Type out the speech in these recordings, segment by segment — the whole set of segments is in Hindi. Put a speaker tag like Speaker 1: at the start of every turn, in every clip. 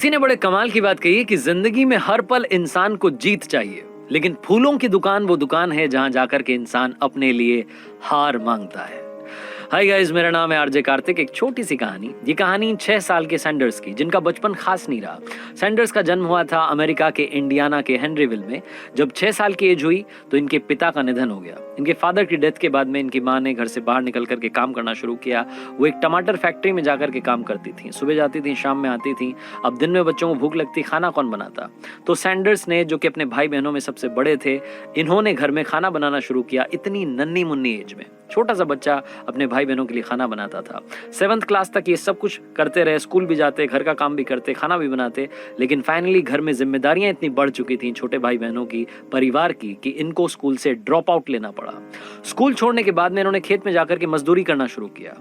Speaker 1: किसी ने बड़े कमाल की बात कही है कि जिंदगी में हर पल इंसान को जीत चाहिए, लेकिन फूलों की दुकान वो दुकान है जहां जाकर के इंसान अपने लिए हार मांगता है। हाय गाइस, मेरा नाम है आरजे कार्तिक। एक छोटी सी कहानी। ये कहानी 6 साल के सैंडर्स की, जिनका बचपन खास नहीं रहा। सैंडर्स का जन्म हुआ था अमेरिका के इंडियाना के हेनरीविल में। जब 6 साल की एज हुई तो इनके पिता का निधन हो गया। इनके फादर की डेथ के बाद में इनकी माँ ने घर से बाहर निकल करके काम करना शुरू किया। वो एक टमाटर फैक्ट्री में जाकर के काम करती थी। सुबह जाती थी, शाम में आती थी। अब दिन में बच्चों को भूख लगती, खाना कौन बनाता? तो सैंडर्स ने, जो कि अपने भाई बहनों में सबसे बड़े थे, इन्होंने घर में खाना बनाना शुरू किया। इतनी नन्ही मुन्नी एज में छोटा सा बच्चा अपने भाई बहनों के लिए खाना बनाता था। 7th क्लास तक ये सब कुछ करते रहे। स्कूल भी जाते, घर का काम भी करते, खाना भी बनाते। लेकिन फाइनली घर में जिम्मेदारियां इतनी बढ़ चुकी थी छोटे भाई बहनों की, परिवार की, कि इनको स्कूल से ड्रॉप आउट लेना पड़ा। स्कूल छोड़ने के बाद में इन्होंने खेत में जाकर के मजदूरी करना शुरू किया।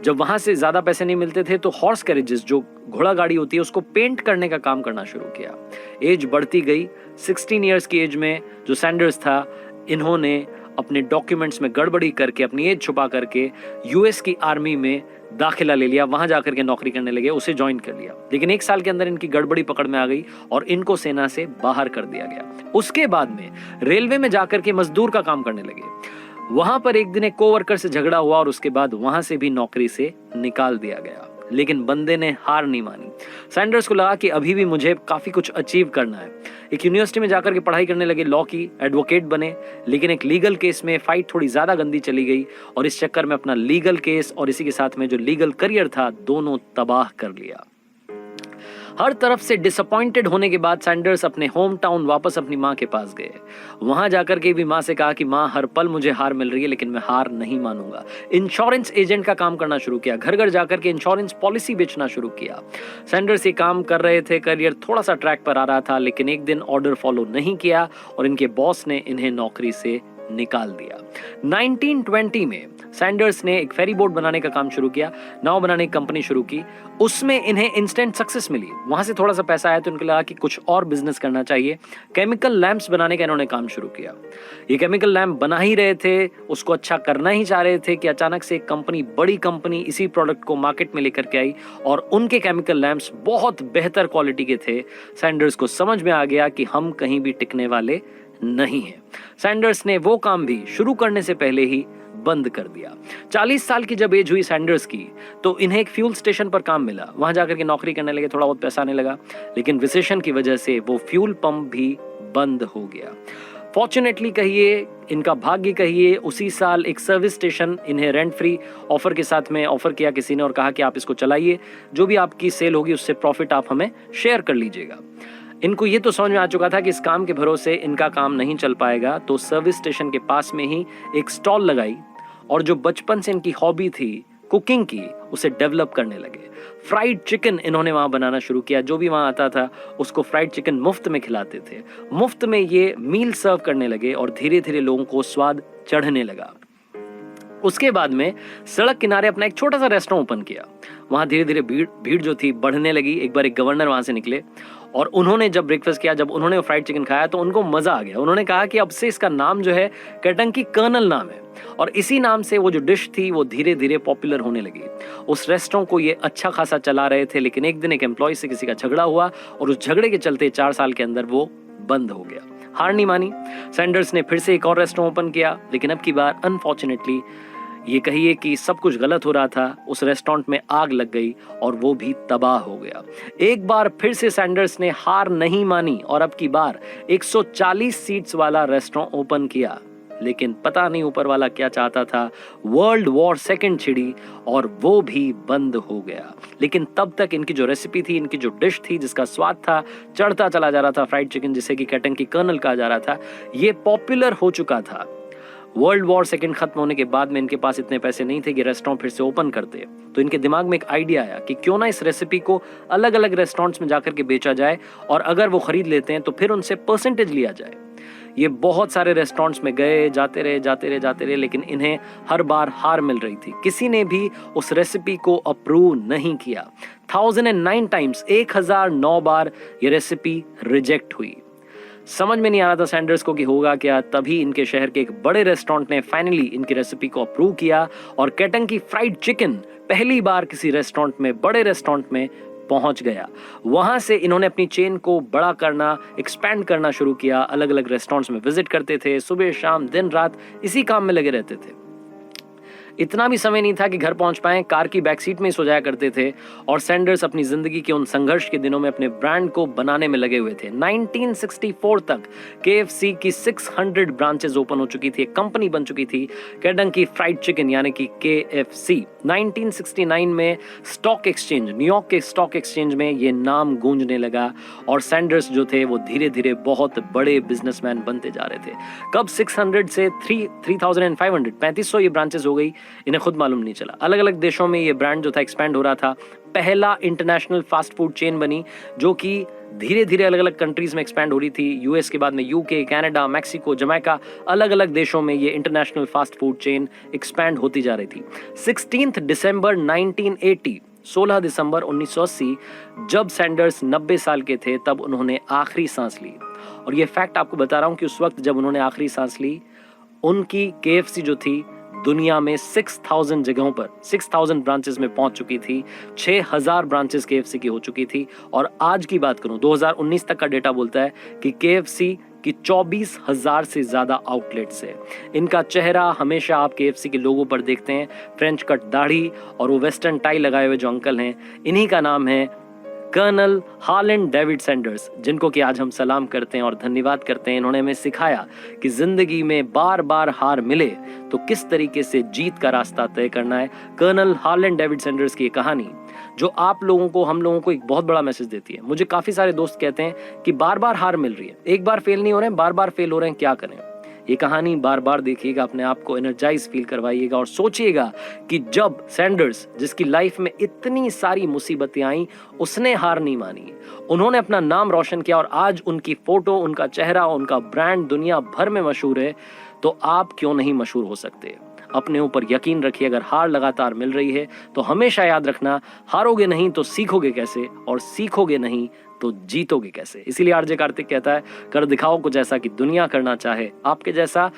Speaker 1: जब वहां से ज्यादा पैसे नहीं मिलते थे तो हॉर्स कैरेजेस, जो घोड़ा गाड़ी होती है, उसको पेंट करने का काम करना शुरू किया। एज बढ़ती गई। 16 ईयर्स की एज में जो सैंडर्स था, इन्होंने अपने डॉक्यूमेंट्स में गड़बड़ी करके, अपनी एज छुपा करके यूएस की आर्मी में दाखिला ले लिया। वहां जाकर के नौकरी करने लगे, उसे ज्वाइन कर लिया। लेकिन 1 साल के अंदर इनकी गड़बड़ी पकड़ में आ गई और इनको सेना से बाहर कर दिया गया। उसके बाद में रेलवे में जाकर के मजदूर का काम करने लगे। वहां पर एक दिन एक कोवर्कर से झगड़ा हुआ और उसके बाद वहां से भी नौकरी से निकाल दिया गया। लेकिन बंदे ने हार नहीं मानी। सैंडर्स को लगा कि अभी भी मुझे काफी कुछ अचीव करना है। एक यूनिवर्सिटी में जाकर के पढ़ाई करने लगे, लॉ की, एडवोकेट बने। लेकिन एक लीगल केस में फाइट थोड़ी ज्यादा गंदी चली गई और इस चक्कर में अपना लीगल केस और इसी के साथ में जो लीगल करियर था, दोनों तबाह कर लिया। हर तरफ से डिसअपॉइंटेड होने के बाद सैंडर्स अपने होम टाउन वापस अपनी माँ के पास गए। वहां जाकर के भी माँ से कहा कि माँ, हर पल मुझे हार मिल रही है, लेकिन मैं हार नहीं मानूंगा। इंश्योरेंस एजेंट का काम करना शुरू किया। घर घर जाकर के इंश्योरेंस पॉलिसी बेचना शुरू किया। सैंडर्स ये काम कर रहे थे, करियर थोड़ा सा ट्रैक पर आ रहा था। लेकिन एक दिन ऑर्डर फॉलो नहीं किया और इनके बॉस ने इन्हें नौकरी से निकाल दिया। 1920 में सैंडर्स ने एक फेरी बोट बनाने का काम शुरू किया, नाव बनाने की कंपनी शुरू की। उसमें इन्हें इंस्टेंट सक्सेस मिली। वहां से थोड़ा सा पैसा आया तो उनको लगा कि कुछ और बिजनेस करना चाहिए। केमिकल लैंप्स बनाने का इन्होंने काम शुरू किया। ये केमिकल लैंप बना ही रहे थे, उसको अच्छा करना ही चाह रहे थे कि अचानक से एक कंपनी, बड़ी कंपनी, इसी प्रोडक्ट को मार्केट में लेकर के आई और उनके केमिकल लैंप्स बहुत बेहतर क्वालिटी के थे। सैंडर्स को समझ में आ गया कि हम कहीं भी टिकने वाले नहीं है। सैंडर्स ने वो काम भी शुरू करने से पहले ही बंद कर दिया। 40 साल की जब एज हुई सैंडर्स की, तो इन्हें एक फ्यूल स्टेशन पर काम मिला। वहां जाकर के नौकरी करने लगे, थोड़ा बहुत पैसा आने लगा। लेकिन रिसेशन की वजह से वो फ्यूल पंप भी बंद हो गया। फॉर्चुनेटली कहिए, इनका भाग्य कहिए, उसी साल एक सर्विस स्टेशन इन्हें रेंट फ्री ऑफर के साथ में ऑफर किया किसी ने और कहा कि आप इसको चलाइए, जो भी आपकी सेल होगी उससे प्रॉफिट आप हमें शेयर कर लीजिएगा। इनको ये तो समझ में आ चुका था कि इस काम के भरोसे इनका काम नहीं चल पाएगा, तो सर्विस स्टेशन के पास में ही एक स्टॉल लगाई और जो बचपन से इनकी हॉबी थी कुकिंग की, उसे डेवलप करने लगे। फ्राइड चिकन इन्होंने वहां बनाना शुरू किया। जो भी वहां आता था उसको फ्राइड चिकन मुफ्त में खिलाते थे। मुफ्त में ये मील सर्व करने लगे और धीरे धीरे लोगों को स्वाद चढ़ने लगा। उसके बाद में सड़क किनारे अपना एक छोटा सा रेस्टोरेंट ओपन किया। वहां धीरे धीरे भीड़ जो थी बढ़ने लगी। एक बार एक गवर्नर वहां से निकले और उन्होंने जब ब्रेकफास्ट किया, जब उन्होंने फ्राइड चिकन खाया तो उनको मजा आ गया। उन्होंने कहा कि अब से इसका नाम जो है केंटकी कर्नल नाम है, और इसी नाम से वो जो डिश थी वो धीरे धीरे पॉपुलर होने लगी। उस रेस्टोरेंट को ये अच्छा खासा चला रहे थे। लेकिन एक दिन एक एम्प्लॉय से किसी का झगड़ा हुआ और उस झगड़े के चलते 4 साल के अंदर वो बंद हो गया। हार नहीं मानी। सैंडर्स ने फिर से एक और रेस्टोरेंट ओपन किया। लेकिन अब की बार अनफॉर्चुनेटली ये कहिए कि सब कुछ गलत हो रहा था। उस रेस्टोरेंट में आग लग गई और वो भी तबाह हो गया। एक बार फिर से सैंडर्स ने हार नहीं मानी और अब की बार 140 सीट्स वाला रेस्टोरेंट ओपन किया। लेकिन पता नहीं ऊपर वाला क्या चाहता था, वर्ल्ड वॉर सेकंड छिड़ी और वो भी बंद हो गया। लेकिन तब तक इनकी जो रेसिपी थी, इनकी जो डिश थी, जिसका स्वाद था चढ़ता चला जा रहा था, फ्राइड चिकन जिसे कि केंटकी कर्नल कहा जा रहा था, ये पॉपुलर हो चुका था। वर्ल्ड वॉर सेकंड खत्म होने के बाद में इनके पास इतने पैसे नहीं थे कि रेस्टोरेंट फिर से ओपन करते। तो इनके दिमाग में एक आइडिया आया कि क्यों ना इस रेसिपी को अलग अलग रेस्टोरेंट्स में जाकर के बेचा जाए और अगर वो खरीद लेते हैं तो फिर उनसे परसेंटेज लिया जाए। ये बहुत सारे रेस्टोरेंट्स में गए, जाते रहे, लेकिन इन्हें हर बार हार मिल रही थी। किसी ने भी उस रेसिपी को अप्रूव नहीं किया। 1009 टाइम्स, 1009 बार ये रेसिपी रिजेक्ट हुई। समझ में नहीं आ रहा था सैंडर्स को कि होगा क्या। तभी इनके शहर के एक बड़े रेस्टोरेंट ने फाइनली इनकी रेसिपी को अप्रूव किया और केंटकी फ्राइड चिकन पहली बार किसी रेस्टोरेंट में, बड़े रेस्टोरेंट में पहुंच गया। वहां से इन्होंने अपनी चेन को बड़ा करना, एक्सपैंड करना शुरू किया। अलग अलग रेस्टोरेंट्स में विजिट करते थे, सुबह शाम दिन रात इसी काम में लगे रहते थे। इतना भी समय नहीं था कि घर पहुंच पाएं, कार की बैक सीट में ही सो जाया करते थे। और सैंडर्स अपनी जिंदगी के उन संघर्ष के दिनों में अपने ब्रांड को बनाने में लगे हुए थे। 1964 तक KFC की 600 ब्रांचेस ओपन हो चुकी थी, एक कंपनी बन चुकी थी, केंटकी फ्राइड चिकन यानी कि KFC। 1969 में स्टॉक एक्सचेंज, न्यूयॉर्क के स्टॉक एक्सचेंज में ये नाम गूंजने लगा और सैंडर्स जो थे वो धीरे धीरे बहुत बड़े बिजनेसमैन बनते जा रहे थे। कब 600 से 3500 3500 ये ब्रांचेस हो गई, इन्हें खुद मालूम नहीं चला। अलग अलग देशों में ये ब्रांड जो था एक्सपैंड हो रहा था। पहला इंटरनेशनल फास्ट फूड चेन बनी जो कि धीरे धीरे अलग अलग कंट्रीज में एक्सपैंड हो रही थी। यूएस के बाद में UK, कनाडा, मैक्सिको, जमैका, अलग अलग देशों में ये international fast food chain expand होती जा रही थी। 16 दिसंबर 1980, 16 दिसंबर 1980 जब सैंडर्स 90 साल के थे तब उन्होंने आखिरी सांस ली। और ये फैक्ट आपको बता रहा हूं कि उस वक्त जब उन्होंने आखिरी सांस ली, उनकी KFC जो थी दुनिया में 6000 जगहों पर 6000 ब्रांचेस में पहुंच चुकी थी। 6000 ब्रांचेस KFC की हो चुकी थी। और आज की बात करूं, 2019 तक का डेटा बोलता है कि KFC की 24,000 से ज्यादा आउटलेट्स है। इनका चेहरा हमेशा आप KFC के लोगों पर देखते हैं, फ्रेंच कट दाढ़ी और वो वेस्टर्न टाई लगाए हुए जो अंकल हैं, इन्हीं का नाम है कर्नल हार्लैंड डेविड सैंडर्स, जिनको कि आज हम सलाम करते हैं और धन्यवाद करते हैं। इन्होंने हमें सिखाया कि जिंदगी में बार बार हार मिले तो किस तरीके से जीत का रास्ता तय करना है। कर्नल हार्लैंड डेविड सैंडर्स की ये कहानी जो आप लोगों को, हम लोगों को एक बहुत बड़ा मैसेज देती है। मुझे काफी सारे दोस्त कहते हैं कि बार बार हार मिल रही है, एक बार फेल नहीं हो रहे हैं, बार बार फेल हो रहे हैं, क्या करें। ये कहानी बार बार देखिएगा, अपने आप को एनर्जाइज फील करवाइएगा और सोचिएगा कि जब सैंडर्स, जिसकी लाइफ में इतनी सारी मुसीबतें आई, उसने हार नहीं मानी, उन्होंने अपना नाम रोशन किया और आज उनकी फोटो, उनका चेहरा, उनका ब्रांड दुनिया भर में मशहूर है, तो आप क्यों नहीं मशहूर हो सकते। अपने ऊपर यकीन रखिए। अगर हार लगातार मिल रही है तो हमेशा याद रखना, हारोगे नहीं तो सीखोगे कैसे, और सीखोगे नहीं तो जीतोगे कैसे। इसीलिए RJ कार्तिक कहता है, कर दिखाओ कुछ ऐसा कि दुनिया करना चाहे आपके जैसा।